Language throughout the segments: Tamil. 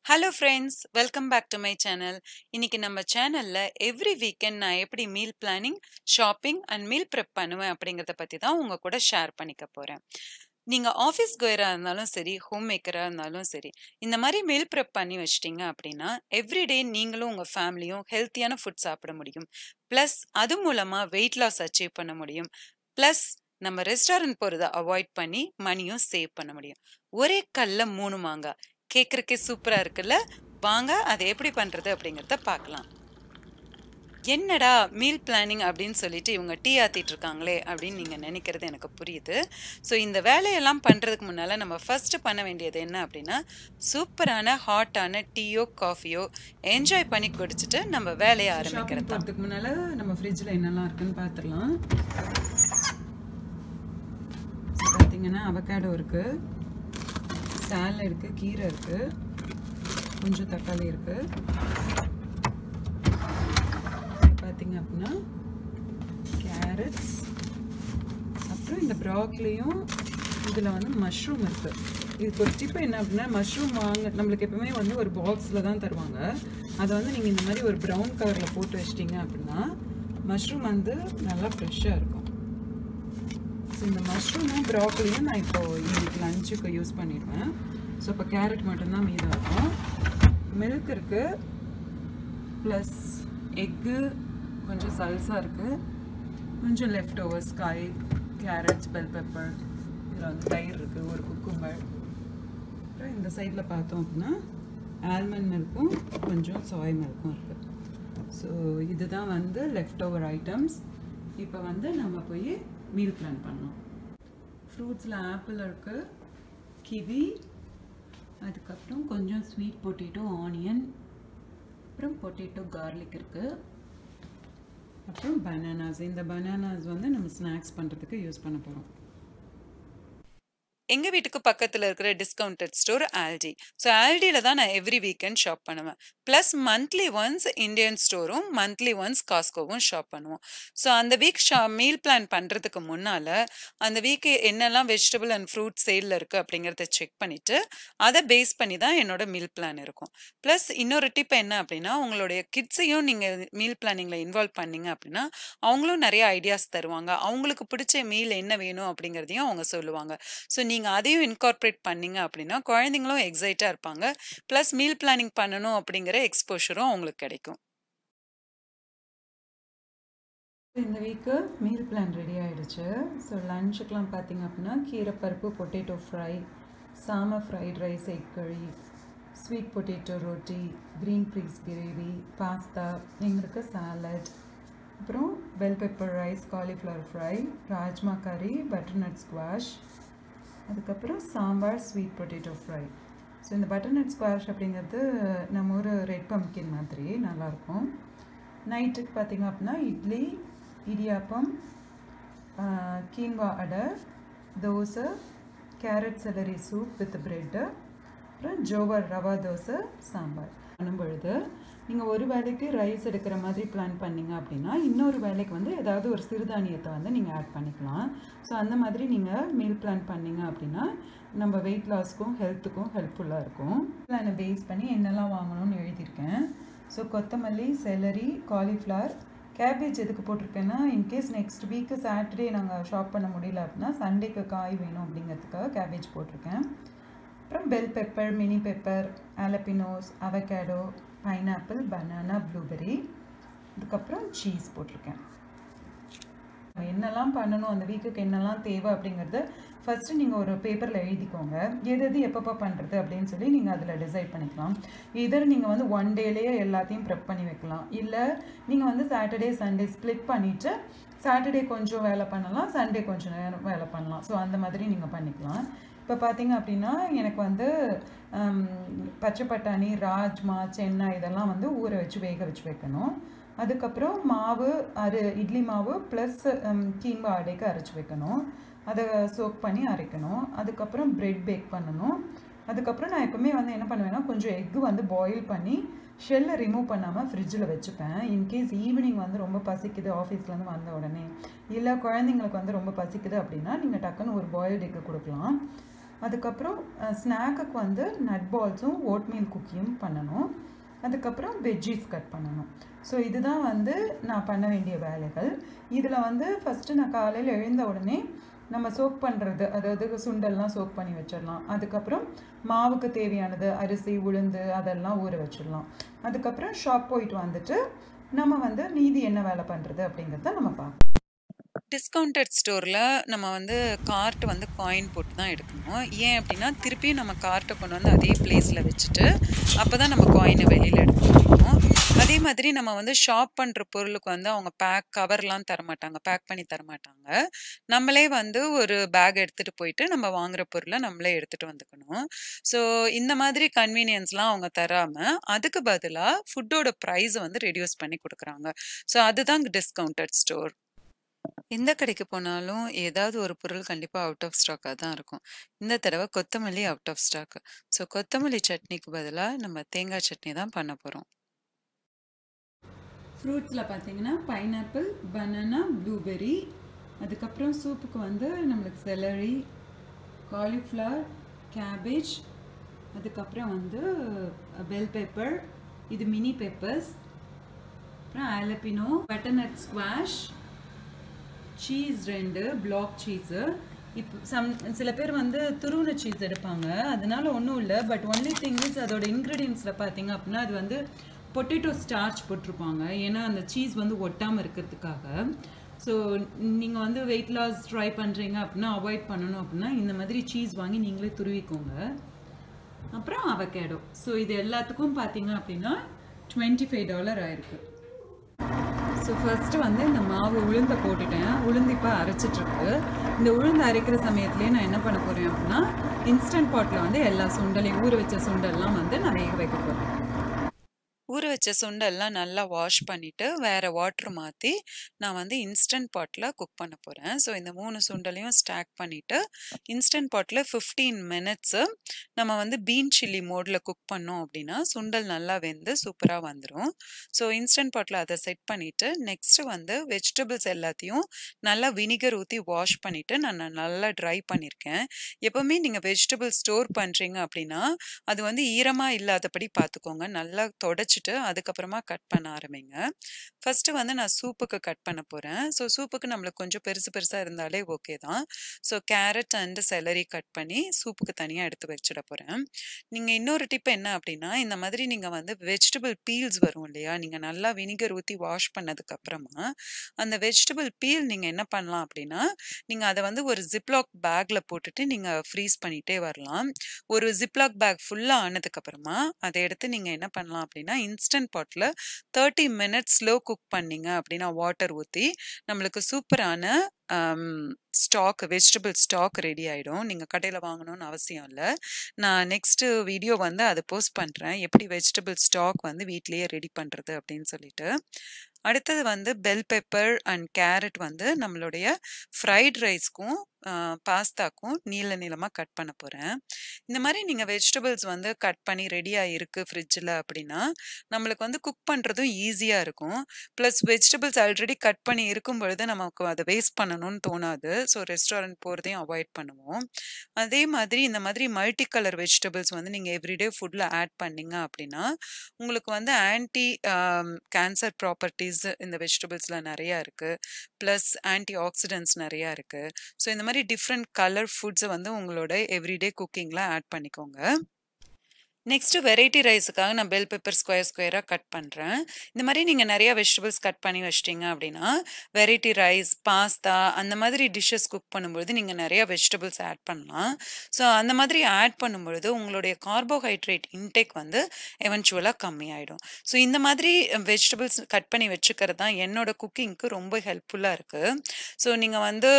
Hello friends, welcome back to my channel. இன்னைக்கு நம்ம சேனல்ல எவ்ரி வீக்கெண்ட் நான் எப்படி meal planning, shopping and meal prep பண்ணுவேன் அப்படிங்கிறத பத்தி தான் உங்க கூட ஷேர் பண்ணிக்க போறேன். நீங்க ஆஃபீஸ் கோயரா இருந்தாலும் சரி, ஹோம் மேக்கரா இருந்தாலும் சரி, இந்த மாதிரி மீல் ப்ரெப் பண்ணி வச்சிட்டீங்க அப்படின்னா எவ்ரிடே நீங்களும் உங்க ஃபேமிலியும் ஹெல்த்தியான ஃபுட் சாப்பிட முடியும். ப்ளஸ் அது மூலமா வெயிட் லாஸ் அச்சீவ் பண்ண முடியும். ப்ளஸ் நம்ம ரெஸ்டாரண்ட் போறத அவாய்ட் பண்ணி மணியும் சேவ் பண்ண முடியும். ஒரே கல்ல மூணு மாங்காய். கேட்கறக்கே சூப்பரா இருக்குல்ல? வாங்க அதை எப்படி பண்றது அப்படிங்கறத பார்க்கலாம். என்னடா மீல் பிளானிங் அப்படின்னு சொல்லிட்டு இவங்க டீ ஆத்திட்டு இருக்காங்களே அப்படின்னு நீங்க நினைக்கிறது எனக்கு புரியுது. ஸோ இந்த வேலையெல்லாம் பண்றதுக்கு முன்னால நம்ம ஃபர்ஸ்ட் பண்ண வேண்டியது என்ன அப்படின்னா, சூப்பரான ஹாட்டான டீயோ காஃபியோ என்ஜாய் பண்ணி குடிச்சிட்டு நம்ம வேலையை ஆரம்பிக்கிறது. போகிறதுக்கு முன்னால் நம்ம ஃப்ரிட்ஜில் என்னெல்லாம் இருக்குன்னு பார்த்துடலாம். பார்த்தீங்கன்னா அவகேடோ இருக்குது, சாலட் இருக்குது, கீரை இருக்குது, கொஞ்சம் தக்காளி இருக்குது. பார்த்தீங்க அப்படின்னா கேரட்ஸ், அப்புறம் இந்த ப்ராக்லியும், இதில் வந்து மஷ்ரூம் இருக்குது. இதுக்கு ஒரு டிப்பு என்ன அப்படின்னா, மஷ்ரூம் நம்மளுக்கு எப்பவுமே வந்து ஒரு பாக்ஸில் தான் தருவாங்க. அதை வந்து நீங்கள் இந்த மாதிரி ஒரு ப்ரௌன் கலரில் போட்டு வச்சிட்டிங்க அப்படின்னா மஷ்ரூம் வந்து நல்லா ஃப்ரெஷ்ஷாக இருக்கும். ஸோ இந்த மஷ்ரூமும் ப்ராக்கலியும் நான் இப்போது இன்னைக்கு லஞ்சுக்கு யூஸ் பண்ணிடுவேன். ஸோ இப்போ கேரட் மட்டும்தான் மீதம் இருக்கும். மில்க் இருக்குது, ப்ளஸ் எக்கு, கொஞ்சம் சல்சா இருக்குது, கொஞ்சம் லெஃப்ட் ஓவர்ஸ், காய், கேரட்ஸ், பெல் பெப்பர், இதில் வந்து தயிர் இருக்குது, ஒரு குக்கும்பர். அப்புறம் இந்த சைடில் பார்த்தோம் அப்படின்னா ஆல்மண்ட் மில்க்கும் கொஞ்சம் சாய் மில்க்கும் இருக்குது. ஸோ இதுதான் வந்து லெஃப்ட் ஓவர் ஐட்டம்ஸ். இப்போ வந்து நம்ம போய் மீல் பிளான் பண்ணோம். ஃப்ரூட்ஸில் ஆப்பிள் இருக்குது, கிவி, அதுக்கப்புறம் கொஞ்சம் ஸ்வீட் பொட்டேட்டோ, ஆனியன், அப்புறம் பொட்டேட்டோ கார்லிக் இருக்குது, அப்புறம் பனானாஸ். இந்த பனானாஸ் வந்து நம்ம ஸ்நாக்ஸ் பண்ணுறதுக்கு யூஸ் பண்ண போகிறோம். எங்க வீட்டுக்கு பக்கத்துல இருக்கிற டிஸ்கவுண்டட் ஸ்டோர் ஆல்டி. ஸோ ஆல்டியில தான் நான் எவ்ரி வீக்கெண்ட் ஷாப் பண்ணுவேன். ப்ளஸ் மந்த்லி ஒன்ஸ் இந்தியன் ஸ்டோரும் மந்த்லி ஒன்ஸ் காஸ்கோவும் ஷாப் பண்ணுவோம். ஸோ அந்த வீக் மீல் பிளான் பண்றதுக்கு முன்னால அந்த வீக் என்னெல்லாம் வெஜிடபிள் அண்ட் ஃப்ரூட் சேல்ல இருக்கு அப்படிங்கறத செக் பண்ணிட்டு அதை பேஸ் பண்ணி தான் என்னோட மீல் பிளான் இருக்கும். ப்ளஸ் இன்னொரு டிப் என்ன அப்படின்னா, உங்களுடைய கிட்ஸையும் நீங்க மீல் பிளானிங்ல இன்வால்வ் பண்ணீங்க அப்படின்னா அவங்களும் நிறைய ஐடியாஸ் தருவாங்க. அவங்களுக்கு பிடிச்ச மீல் என்ன வேணும் அப்படிங்கறதையும் அவங்க சொல்லுவாங்க. ஸோ நீங்க அதையும் இன்கார்பரேட் பண்ணீங்க அப்படின்னா குழந்தைங்களும் எக்ஸைட்டா இருப்பாங்க. ப்ளஸ் மீல் பிளானிங் பண்ணணும் அப்படிங்கிற எக்ஸ்போஷரும் அவங்களுக்கு கிடைக்கும். இந்த வீக்கு மீல் பிளான் ரெடி ஆகிடுச்சு. ஸோ லஞ்சுக்கெலாம் பார்த்தீங்க அப்படின்னா கீரைப்பருப்பு பொட்டேட்டோ ஃப்ரை, சாம ஃப்ரைட் ரைஸ், எக் கறி, ஸ்வீட் பொட்டேட்டோ ரொட்டி, க்ரீன் பீஸ் கிரேவி, பாஸ்தா, எங்களுக்கு சாலட், அப்புறம் bell pepper rice, cauliflower fry, rajma கறி, பட்டர்நட் ஸ்குவாஷ், அதுக்கப்புறம் sambar, sweet potato fry. So இந்த பட்டர்நட் ஸ்குவாஷ் அப்படிங்கிறது நம்ம ஒரு ரெட் பம்ப்கின் மாதிரி நல்லாயிருக்கும். நைட்டுக்கு பார்த்திங்க அப்படின்னா இட்லி, இடியாப்பம், கீன்வா அடை, dosa, carrot salary soup with bread, அப்புறம் ஜோவர் ரவா தோசை, சாம்பார். பண்ணும்பொழுது நீங்கள் ஒரு வேளைக்கு ரைஸ் எடுக்கிற மாதிரி பிளான் பண்ணிங்க அப்படின்னா இன்னொரு வேளைக்கு வந்து ஏதாவது ஒரு சிறுதானியத்தை வந்து நீங்கள் ஆட் பண்ணிக்கலாம். ஸோ அந்த மாதிரி நீங்கள் மீல் பிளான் பண்ணிங்க அப்படின்னா நம்ம வெயிட் லாஸ்க்கும் ஹெல்த்துக்கும் ஹெல்ப்ஃபுல்லாக இருக்கும். பிளானை பேஸ் பண்ணி என்னெல்லாம் வாங்கணும்னு எழுதியிருக்கேன். ஸோ கொத்தமல்லி, செலரி, காலிஃப்ளவர், கேபேஜ் எதுக்கு போட்டிருக்கேன்னா இன்கேஸ் நெக்ஸ்ட் வீக்கு சாட்டர்டே நாங்கள் ஷாப் பண்ண முடியல அப்படின்னா சண்டேக்கு காய் வேணும் அப்படிங்கிறதுக்காக கேபேஜ் போட்டிருக்கேன். அப்புறம் bell pepper, mini pepper, jalapenos, avocado, pineapple, banana, blueberry, அதுக்கப்புறம் சீஸ் போட்டிருக்கேன். என்னெல்லாம் பண்ணணும், அந்த வீக்குக்கு என்னெல்லாம் தேவை அப்படிங்கிறது ஃபஸ்ட்டு நீங்கள் ஒரு பேப்பரில் எழுதிக்கோங்க. எது எப்பப்போ பண்ணுறது அப்படின்னு சொல்லி நீங்கள் அதில் டிசைட் பண்ணிக்கலாம். இதர் நீங்கள் வந்து ஒன் டேலேயே எல்லாத்தையும் ப்ரெப் பண்ணி வைக்கலாம், இல்லை நீங்கள் வந்து சாட்டர்டே சண்டே ஸ்ப்ளிட் பண்ணிவிட்டு சாட்டர்டே கொஞ்சம் வேலை பண்ணலாம், சண்டே கொஞ்சம் நேரம் வேலை பண்ணலாம். ஸோ அந்த மாதிரி நீங்கள் பண்ணிக்கலாம். இப்போ பார்த்தீங்க அப்படின்னா எனக்கு வந்து பச்சை பட்டாணி, ராஜ்மா, சென்னா இதெல்லாம் வந்து ஊற வச்சு வேக வச்சு வைக்கணும். அதுக்கப்புறம் மாவு, இட்லி மாவு ப்ளஸ் கீன்வா அடைக்கு அரைச்சி வைக்கணும். அதை சோக் பண்ணி அரைக்கணும். அதுக்கப்புறம் ப்ரெட் பேக் பண்ணணும். அதுக்கப்புறம் நான் எப்பவுமே வந்து என்ன பண்ணுவேன்னா கொஞ்சம் எக்கு வந்து பாயில் பண்ணி ஷெல்லை ரிமூவ் பண்ணாமல் ஃப்ரிட்ஜில் வச்சுப்பேன். இன்கேஸ் ஈவினிங் வந்து ரொம்ப பசிக்குது ஆஃபீஸ்லேருந்து வந்த உடனே, இல்லை குழந்தைங்களுக்கு வந்து ரொம்ப பசிக்குது அப்படின்னா நீங்கள் டக்குன்னு ஒரு பாயில்டு எக்கு கொடுக்கலாம். அதுக்கப்புறம் ஸ்நாக்குக்கு வந்து நட் பால்ஸும் ஓட்மீல் குக்கியும் பண்ணணும். அதுக்கப்புறம் வெஜ்ஜீஸ் கட் பண்ணணும். ஸோ இதுதான் வந்து நான் பண்ண வேண்டிய வேலைகள். இதில் வந்து ஃபஸ்ட்டு நான் காலையில் எழுந்த உடனே நம்ம சோக் பண்ணுறது, அதாவது சுண்டெல்லாம் சோக் பண்ணி வச்சிடலாம். அதுக்கப்புறம் மாவுக்கு தேவையானது அரிசி, உளுந்து அதெல்லாம் ஊற வச்சிடலாம். அதுக்கப்புறம் ஷாப் போயிட்டு வந்துட்டு நம்ம வந்து மீதி என்ன வேலை பண்ணுறது அப்படிங்கிறத நம்ம பார்க்கலாம். டிஸ்கவுண்டட் ஸ்டோர்ல நம்ம வந்து கார்ட் வந்து காயின் போட்டு தான் எடுக்கணும். ஏன் அப்படின்னா திருப்பியும் நம்ம கார்ட்டை கொண்டு வந்து அதே பிளேஸ்ல வச்சுட்டு அப்பதான் நம்ம காயினை வெளியில எடுக்க முடியும். அதே மாதிரி நம்ம வந்து ஷாப் பண்ற பொருளுக்கு வந்து அவங்க கவர்லாம் தரமாட்டாங்க, பேக் பண்ணி தரமாட்டாங்க. நம்மளே வந்து ஒரு பேக் எடுத்துட்டு போயிட்டு நம்ம வாங்குற பொருளை நம்மளே எடுத்துட்டு வந்துக்கணும். ஸோ இந்த மாதிரி கன்வீனியன்ஸ்லாம் அவங்க தராம அதுக்கு பதிலா ஃபுட்டோட ப்ரைஸை வந்து ரெடியூஸ் பண்ணி கொடுக்குறாங்க. ஸோ அதுதான் டிஸ்கவுண்டட் ஸ்டோர். எந்த கடைக்கு போனாலும் ஏதாவது ஒரு பொருள் கண்டிப்பா அவுட் ஆஃப் ஸ்டாக்கா தான் இருக்கும். இந்த தடவை கொத்தமல்லி அவுட் ஆஃப் ஸ்டாக். ஸோ கொத்தமல்லி சட்னிக்கு பதிலா நம்ம தேங்காய் சட்னி தான் பண்ண போறோம். ஃப்ரூட்ஸில் பார்த்தீங்கன்னா பைனாப்பிள், பனானா, ப்ளூபெர்ரி. அதுக்கப்புறம் சூப்புக்கு வந்து நம்மளுக்கு செலரி, காலிஃப்ளவர், கேபேஜ். அதுக்கப்புறம் வந்து பெல் பெப்பர், இது மினி பெப்பர்ஸ். அப்புறம் jalapeno, butternut squash, cheese 2 black cheese. இப்போ சில பேர் வந்து துருவின சீஸ் எடுப்பாங்க, அதனால ஒன்றும் இல்லை. பட் ஒன்லி திங் இஸ் அதோட இன்க்ரீடியன்ஸில் பார்த்தீங்க அப்படின்னா அது வந்து பொட்டேட்டோ ஸ்டார்ச் போட்டிருப்பாங்க, ஏன்னா அந்த சீஸ் வந்து ஒட்டாமல் இருக்கிறதுக்காக. ஸோ நீங்கள் வந்து வெயிட் லாஸ் ட்ரை பண்ணுறீங்க அப்படின்னா, அவாய்ட் பண்ணணும் அப்படின்னா இந்த மாதிரி சீஸ் வாங்கி நீங்களே துருவிக்கோங்க. அப்புறம் அவகேடோ. ஸோ இது எல்லாத்துக்கும் பார்த்தீங்க அப்படின்னா $25 ஆயிருக்கு. ஸோ ஃபஸ்ட்டு வந்து இந்த மாவு உளுந்தை போட்டுட்டேன். உளுந்து இப்போ அரைச்சிட்ருக்கு. இந்த உளுந்து அரைக்கிற சமயத்துலேயே நான் என்ன பண்ண போகிறேன் அப்படின்னா, இன்ஸ்டன்ட் பாட்டில் வந்து எல்லா சுண்டலையும் ஊற வச்ச சுண்டெல்லாம் வந்து நான் வேக வைக்க போகிறேன். ஊற வச்ச சுண்டெல்லாம் நல்லா வாஷ் பண்ணிட்டு வேற வாட்டர் மாற்றி நான் வந்து இன்ஸ்டன்ட் பாட்டில் குக் பண்ண போகிறேன். ஸோ இந்த 3 சுண்டலையும் ஸ்டாக் பண்ணிவிட்டு இன்ஸ்டன்ட் பாட்டில் 15 மினிட்ஸு நம்ம வந்து பீன் சில்லி மோடில் குக் பண்ணோம் அப்படின்னா சுண்டல் நல்லா வெந்து சூப்பராக வந்துடும். ஸோ இன்ஸ்டன்ட் பாட்டில் அதை செட் பண்ணிவிட்டு நெக்ஸ்ட்டு வந்து வெஜிடபிள்ஸ் எல்லாத்தையும் நல்லா வினிகர் ஊற்றி வாஷ் பண்ணிவிட்டு நான் நல்லா ட்ரை பண்ணியிருக்கேன். எப்போவுமே நீங்கள் வெஜிடபிள் ஸ்டோர் பண்ணுறீங்க அப்படின்னா அது வந்து ஈரமாக இல்லாதபடி பார்த்துக்கோங்க. நல்லா தொடச்சிட்டு அதுக்கப்புறமா கட் பண்ண ஆரம்பிங்க. ஃபர்ஸ்ட் வந்து நான் சூப்புக்கு கட் பண்ண போறேன். ஸோ சூப்புக்கு நம்மளுக்கு கொஞ்சம் பெருசு பெருசா இருந்தாலே ஓகே தான். So carat and salary cut பண்ணி சூப்புக்கு தனியாக எடுத்து வச்சிட போறேன். நீங்க இன்னொரு டிப் என்ன அப்படின்னா, இந்த மாதிரி நீங்க வந்து வெஜிடபிள் பீல்ஸ் வரும் இல்லையா, நீங்க நல்லா வினிகர் ஊற்றி வாஷ் பண்ணதுக்கு அப்புறமா அந்த வெஜிடபிள் பீல் நீங்க என்ன பண்ணலாம் அப்படின்னா, நீங்க அதை வந்து ஒரு ஜிப்லாக் பேக்ல போட்டுட்டு நீங்க ஃப்ரீஸ் பண்ணிட்டே வரலாம். ஒரு ஜிப்லாக் பேக் ஃபுல்லா ஆனதுக்கு அப்புறமா அதை எடுத்து நீங்க என்ன பண்ணலாம் அப்படின்னா, இன்ஸ்டன்ட் பாட்ல 30 மினிட்ஸ் ஸ்லோ குக் பண்ணீங்க அப்படின்னா வாட்டர் ஊற்றி நம்மளுக்கு சூப்பரான வெஜிடபிள் ஸ்டாக் ரெடி ஆயிடும். நீங்க கடையில வாங்கணும்னு அவசியம் இல்லை. நான் நெக்ஸ்ட் வீடியோ வந்து அதை போஸ்ட் பண்றேன், எப்படி வெஜிடபிள் ஸ்டாக் வந்து வீட்லயே ரெடி பண்றது அப்படின்னு சொல்லிட்டு. அடுத்தது வந்து பெல் பெப்பர் அண்ட் கேரட் வந்து நம்மளுடைய ஃப்ரைட் ரைஸ்க்கும் பாஸ்தாக்கும் நீள நீளமாக கட் பண்ண போகிறேன். இந்த மாதிரி நீங்கள் வெஜிடபிள்ஸ் வந்து கட் பண்ணி ரெடியாக இருக்குது ஃப்ரிட்ஜில் அப்படின்னா நம்மளுக்கு வந்து குக் பண்ணுறதும் ஈஸியாக இருக்கும். ப்ளஸ் வெஜிடபிள்ஸ் ஆல்ரெடி கட் பண்ணி இருக்கும் பொழுது நமக்கு அதை வேஸ்ட் பண்ணணும்னு தோணாது. ஸோ ரெஸ்டாரண்ட் போகிறதையும் அவாய்ட் பண்ணுவோம். அதே மாதிரி இந்த மாதிரி மல்டி கலர் வெஜிடபிள்ஸ் வந்து நீங்கள் எவ்ரிடே ஃபுட்டில் ஆட் பண்ணீங்க அப்படின்னா உங்களுக்கு வந்து ஆன்டி கேன்சர் ப்ராப்பர்ட்டிஸ் இந்த வெஜிடபிள்ஸ்ல நிறைய இருக்கு. பிளஸ் ஆன்டி ஆக்சிடென்ட்ஸ் நிறைய இருக்கு. ஸோ இந்த மாதிரி டிஃப்ரெண்ட் கலர் ஃபுட்ஸை வந்து உங்களோட எவ்ரிடே குக்கிங்ல ஆட் பண்ணிக்கோங்க. நெக்ஸ்ட் வெரைட்டி ரைஸுக்காக நான் பெல் பெப்பர் ஸ்கொயர் ஸ்கொயராக கட் பண்ணுறேன். இந்த மாதிரி நீங்கள் நிறைய வெஜிடபிள்ஸ் கட் பண்ணி வச்சிட்டிங்க அப்படின்னா வெரைட்டி ரைஸ், பாஸ்தா அந்த மாதிரி டிஷ்ஷஸ் குக் பண்ணும்பொழுது நீங்கள் நிறைய வெஜிடபிள்ஸ் ஆட் பண்ணலாம். ஸோ அந்த மாதிரி ஆட் பண்ணும்பொழுது உங்களுடைய கார்போஹைட்ரேட் இன்டேக் வந்து எவென்ச்சுவலாக கம்மியாயிடும். ஸோ இந்த மாதிரி வெஜிடபிள்ஸ் கட் பண்ணி வச்சுக்கிறது தான் என்னோட குக்கிங்க்கு ரொம்ப ஹெல்ப்ஃபுல்லாக இருக்குது. ஸோ நீங்கள் வந்து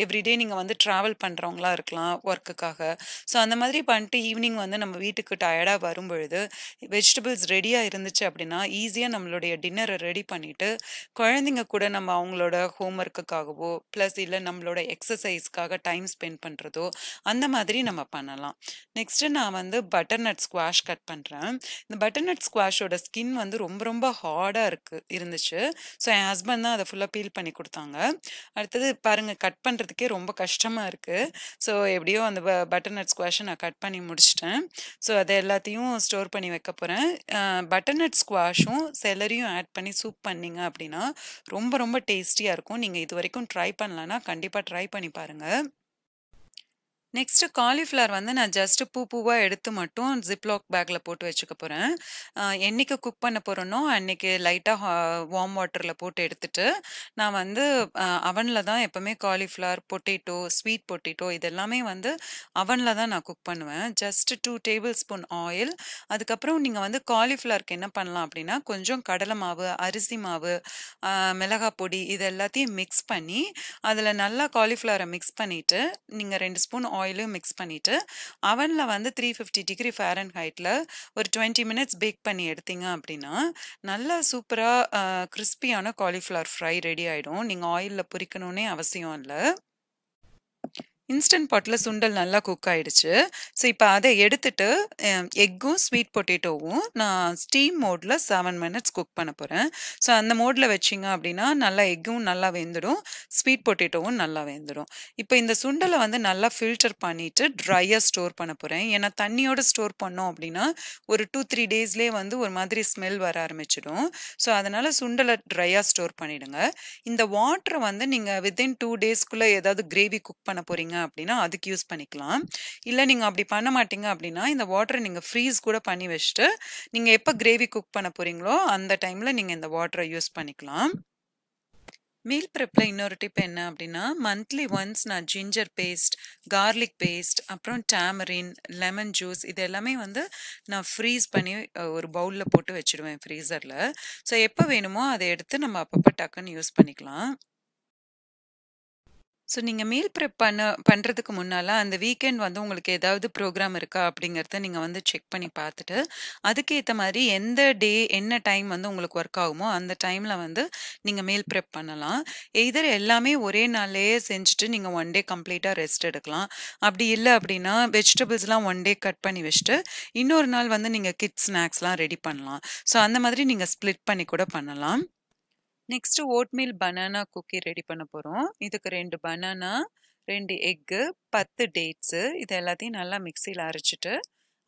எவ்ரிடே நீங்கள் வந்து ட்ராவல் பண்ணுறவங்களா இருக்கலாம் ஒர்க்குக்காக. ஸோ அந்த மாதிரி பண்ணிட்டு ஈவினிங் வந்து நம்ம நம்ம வீட்டுக்கு டயர்டா வரும்பொழுது, வெஜிடபிள்ஸ் ரெடியா இருந்துச்சு அப்படின்னா, ஈஸியா நம்மளுடைய டின்னர ரெடி பண்ணிட்டு, குழந்தைங்க கூட நம்ம அவங்களோட ஹோம் ஒர்க்குக்காகவோ, பிளஸ் இல்ல நம்மளோட எக்ஸர்சைஸ்க்காக டைம் ஸ்பெண்ட் பண்றதோ, அந்த மாதிரி நம்ம பண்ணலாம். நெக்ஸ்ட்டு நான் வந்து பட்டர்நட் ஸ்குவாஷ் கட் பண்றேன். இந்த பட்டர்நட் ஸ்குவாஷோட ஸ்கின் வந்து ரொம்ப ரொம்ப ஹார்டா இருந்துச்சு. ஸோ என் ஹஸ்பண்ட் தான் அத ஃபுல்லா பீல் பண்ணி குடுத்தாங்க. அடுத்தது பாருங்க கட் பண்றதுக்கே ரொம்ப கஷ்டமா இருக்கு. ஸோ எப்படியோ அந்த பட்டர்நட் ஸ்குவாஷ நான் கட் பண்ணி முடிச்சுட்டேன். ஸோ அத எல்லாத்தையும் ஸ்டோர் பண்ணி வைக்க போறேன். பட்டர்நட் ஸ்குவாஷும், செலரியும் ஆட் பண்ணி சூப் பண்ணீங்க அப்படின்னா, ரொம்ப ரொம்ப டேஸ்டியா இருக்கும். நீங்க இதுவரைக்கும் ட்ரை பண்ணலன்னா, கண்டிப்பா ட்ரை பண்ணி பாருங்க. நெக்ஸ்ட்டு காலிஃப்ளவர் வந்து நான் ஜஸ்ட் பூவா எடுத்து மட்டும் ஜிப்லாக் பேக்ல போட்டு வச்சுக்க போறேன். என்னைக்கு குக் பண்ண போறேனோ, அன்னைக்கு லைட்டா வார்ம் வாட்டர்ல போட்டு எடுத்துட்டு, நான் வந்து அவன்ல தான் எப்பவுமே காலிஃப்ளவர், பொட்டேட்டோ, ஸ்வீட் பொட்டேட்டோ இது எல்லாமே வந்து அவன்ல தான் நான் குக் பண்ணுவேன். Just 2 table spoon oil. அதுக்கப்புறம் நீங்க வந்து காலிஃப்ளவருக்கு என்ன பண்ணலாம் அப்படின்னா, கொஞ்சம் கடலை மாவு, அரிசி மாவு, மிளகாய் பொடி இது எல்லாத்தையும் மிக்ஸ் பண்ணி, அதில நல்லா காலிஃப்ளவர மிக்ஸ் பண்ணிட்டு, நீங்க 2 ஸ்பூன் ஆயிலும் மிக்ஸ் பண்ணிட்டு, அவன்ல வந்து 350 டிகிரி ஃபாரன்ஹைட்ல ஒரு 20 மினிட்ஸ் பேக் பண்ணி எடுத்தீங்க அப்படின்னா, நல்லா சூப்பரா கிரிஸ்பியான காலிஃப்ளவர் ஃப்ரை ரெடி ஆயிடும். நீங்க ஆயில்ல பொரிக்கணும்னே அவசியம் இல்ல. இன்ஸ்டன்ட் பாட்ல சுண்டல் நல்லா குக் ஆயிடுச்சு. ஸோ இப்ப அத எடுத்துட்டு, எக்கும், ஸ்வீட் பொட்டேட்டோவும் நான் ஸ்டீம் மோட்ல 7 மினிட்ஸ் குக் பண்ண போறேன். ஸோ அந்த மோட்ல வச்சீங்க அப்படின்னா, நல்லா எக்கும் நல்லா வெந்துடும். ஸ்வீட் பொட்டேட்டோவும் நல்லா வெந்துடும். இப்ப இந்த சுண்டல வந்து நல்லா ஃபில்டர் பண்ணிட்டு ட்ரையா ஸ்டோர் பண்ண போறேன். ஏன்னா தண்ணியோட ஸ்டோர் பண்ணோம் அப்படின்னா, ஒரு 2, 3 டேஸ்லயே வந்து ஒரு மாதிரி ஸ்மெல் வர ஆரம்பிச்சுடும். ஸோ அதனால சுண்டல ட்ரையா ஸ்டோர் பண்ணிடுங்க. இந்த வாட்டர வந்து நீங்க வித்தின் 2 டேஸ்க்குள்ள ஏதாவது கிரேவி குக் பண்ண போறீங்க அப்படின்னா, அதுக்கு யூஸ் பண்ணிக்கலாம். இல்ல நீங்க அப்படி பண்ண மாட்டீங்க அப்படின்னா, இந்த வாட்டர நீங்க ஃப்ரீஸ் கூட பண்ணி வச்சுட்டு, நீங்க எப்ப கிரேவி குக் பண்ண போறீங்களோ, அந்த டைம்ல நீங்க இந்த வாட்டர யூஸ் பண்ணிக்கலாம். மீல் ப்ரெப்ல இன்னொரு டிப் என்ன அப்படின்னா, மந்த்லி ஒன்ஸ் நான் ஜிஞ்சர் பேஸ்ட், கார்லிக் பேஸ்ட், அப்புறம் டாமரின், லெமன் ஜூஸ் இது எல்லாமே வந்து நான் ஃப்ரீஸ் பண்ணி ஒரு பவுல்ல போட்டு வச்சுடுவேன் ஃப்ரீசர்ல. ஸோ எப்ப வேணுமோ அத எடுத்து நம்ம அப்பப்ப டக்குன்னு யூஸ் பண்ணிக்கலாம். ஸோ நீங்க மீல் ப்ரெப் பண்றதுக்கு முன்னால, அந்த வீக்கெண்ட் வந்து உங்களுக்கு ஏதாவது ப்ரோகிராம் இருக்கா அப்படிங்கிறத நீங்க வந்து செக் பண்ணி பார்த்துட்டு, அதுக்கேத்த மாரி எந்த டே, என்ன டைம் வந்து உங்களுக்கு ஒர்க் ஆகுமோ, அந்த டைம்ல வந்து நீங்க மீல் ப்ரெப் பண்ணலாம். எய்தர் எல்லாமே ஒரே நாள்லயே செஞ்சுட்டு நீங்க ஒன் டே கம்ப்ளீட்டா ரெஸ்ட் எடுக்கலாம். அப்படி இல்ல அப்படின்னா, வெஜிடபிள்ஸ்லாம் ஒன் டே கட் பண்ணி வச்சுட்டு, இன்னொரு நாள் வந்து நீங்க கிட்ஸ் ஸ்நாக்ஸ்லாம் ரெடி பண்ணலாம். ஸோ அந்த மாதிரி நீங்க ஸ்ப்ளிட் பண்ணி கூட பண்ணலாம். Next oatmeal banana cookie ready பண்ண போறோம். இதுக்கு 2 பனானா, 2 எக்கு, 10 டேட்ஸ் இது எல்லாத்தையும் நல்லா மிக்ஸில அரைச்சுட்டு,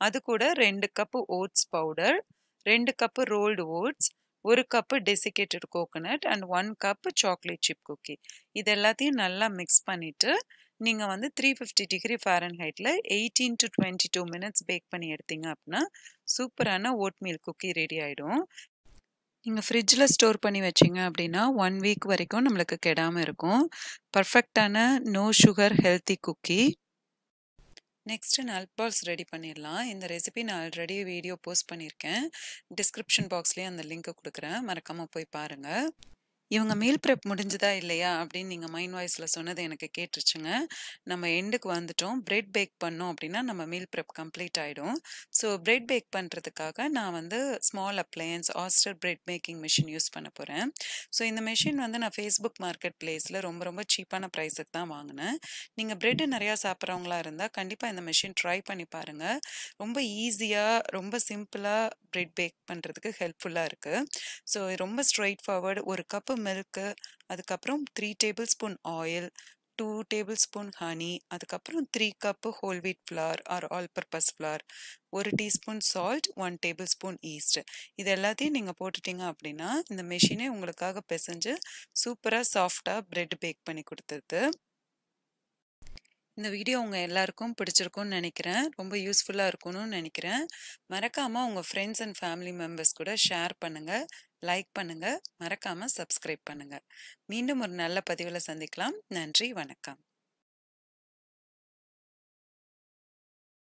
அது கூட 2 cup oats powder, 2 cup rolled oats, 1 cup desiccated coconut and 1 cup chocolate chip cookie. இது எல்லாத்தையும் நல்லா மிக்ஸ் பண்ணிட்டு, நீங்க வந்து 350 டிகிரி ஃபாரன்ஹைட்ல 18 to 22 மினிட்ஸ் பேக் பண்ணி எடுத்தீங்க அப்படின்னா, சூப்பரான ஓட்மீல் குக்கி ரெடி ஆயிடும். நீங்க ஃப்ரிட்ஜ்ல ஸ்டோர் பண்ணி வச்சீங்க அப்படின்னா, 1 வீக் வரைக்கும் நம்மளுக்கு கெடாம இருக்கும். பெர்ஃபெக்ட்டான no sugar healthy cookie. Next nut balls ready பண்ணிடலாம். இந்த ரெசிபி நான் ஆல்ரெடி வீடியோ போஸ்ட் பண்ணியிருக்கேன். டிஸ்கிரிப்ஷன் பாக்ஸ்லயும் அந்த லிங்க் குடுக்குறேன். மறக்காம போய் பாருங்க. இவங்க மீல் ப்ரெப் முடிஞ்சுதா இல்லையா அப்படின்னு நீங்க மைண்ட் வாய்ஸ்ல சொன்னது எனக்கு கேட்டுருச்சுங்க. நம்ம எண்டுக்கு வந்துட்டோம். பிரெட் பேக் பண்ணோம் அப்படின்னா நம்ம மீல் ப்ரெப் கம்ப்ளீட் ஆயிடும். ஸோ பிரெட் பேக் பண்றதுக்காக நான் வந்து small appliance Oster bread making machine use பண்ண போறேன். ஸோ இந்த மிஷின் வந்து நான் ஃபேஸ்புக் மார்க்கெட் பிளேஸ்ல ரொம்ப ரொம்ப சீப்பான ப்ரைஸுக்கு தான் வாங்கினேன். நீங்க பிரெட் நிறையா சாப்பிட்றவங்களா இருந்தா கண்டிப்பா இந்த மிஷின் ட்ரை பண்ணி பாருங்க. ரொம்ப ஈஸியா ரொம்ப சிம்பிளா பிரெட் பேக் பண்றதுக்கு ஹெல்ப்ஃபுல்லா இருக்கு. ஸோ ரொம்ப ஸ்ட்ரெயிட் ஃபார்வர்டு. ஒரு கப்பு மில்க்கு, அதுக்கப்புறம் 3 table spoon oil, 2 table spoon honey, அதுக்கப்புறம் 3 cup whole wheat flower are all purpose flower, 1 teaspoon salt, 1 table spoon east. இது எல்லாத்தையும் நீங்க போட்டுட்டீங்க அப்படின்னா, இந்த மெஷினே உங்களுக்காக பிசைஞ்சு சூப்பரா சாஃப்ட்டா பிரெட் பேக் பண்ணி கொடுத்துருது. இந்த வீடியோ உங்க எல்லாருக்கும் பிடிச்சிருக்கும்னு நினைக்கிறேன். ரொம்ப யூஸ்ஃபுல்லா இருக்கும்னு நினைக்கிறேன். மறக்காம உங்க ஃப்ரெண்ட்ஸ் அண்ட் ஃபேமிலி மெம்பர்ஸ் கூட ஷேர் பண்ணுங்க, லைக் பண்ணுங்க, மறக்காம சப்ஸ்கிரைப் பண்ணுங்க. மீண்டும் ஒரு நல்ல பதிவுல சந்திக்கலாம். நன்றி, வணக்கம்.